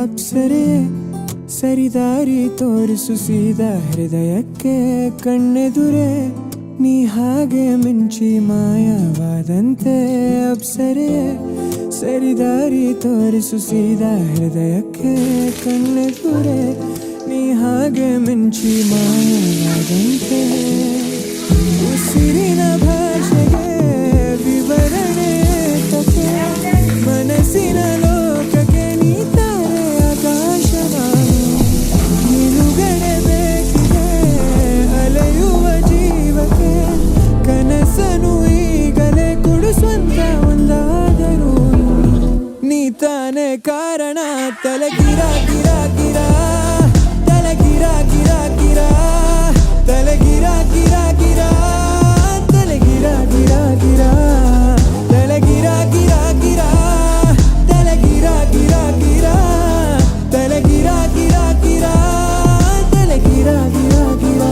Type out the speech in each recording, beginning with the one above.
ಅಪ್ಸರೆ ಸರಿದಾರಿ ತೋರಿಸು ಸೀದಾ ಹೃದಯಕ್ಕೆ ಕಣ್ಣೆದುರೆ ನೀ ಹಾಗೆ ಮಿಂಚಿ ಮಾಯವಾದಂತೆ ಅಪ್ಸರೆ ಸರಿದಾರಿ ತೋರಿಸು ಸೀದಾ ಹೃದಯಕ್ಕೆ ಕಣ್ಣೆದುರೆ ನೀ ಹಾಗೆ ಮಿಂಚಿ ಮಾಯವಾದಂತೆ ಉಸಿರಿನ ಭಾಷೆಗೆ ವಿವರಣೆ ತಕ್ಕೆ ಮನಸ್ಸಿನ ಲೋಕಕ್ಕೆ ನೀ ತಾರೆ ಆಕಾಶವಾಣಿ ನಿಲುಗಡೆ ಬೇಕಿದೆ ಅಲೆಯುವ ಜೀವಕ್ಕೆ ಕನಸನು ಈಗಲೇ ಕೊಡು ಸ್ವಂತ ಒಂದಾದರೂ ನೀ ತಾನೇ ಕಾರಣ ತಲೆಗಿರ ಗಿರ ಗಿರ ತಲೆಗಿರ ಗಿರ ಗಿರ ತಲೆಗಿರ ಗಿರ ಗಿರ ತಲೆಗಿರ ಗಿರ ಗಿರ ತಲೆಗಿರ ಗಿರ ಗಿರ ತಲೆಗಿರ ಗಿರ ಗಿರ ತಲೆಗಿರ ಗಿರ ಗಿರ ತಲೆಗಿರ ಗಿರ ಗಿರ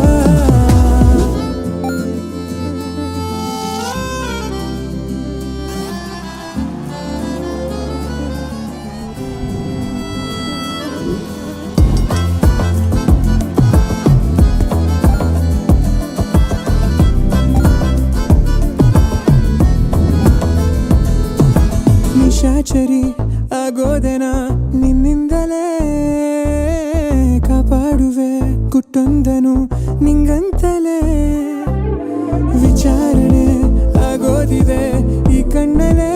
ನಿಶಾಚರಿ ಆಗೋದೆನ ನಿನ್ನಿಂದಲೇ ಕಾಪಾಡುವೆ ಕುಟ್ಟೊಂದನು ನಿಂಗಂತಲೇ ವಿಚಾರಣೆ ಆಗೋದಿದೆ ಈ ಕಣ್ಣಲ್ಲೇ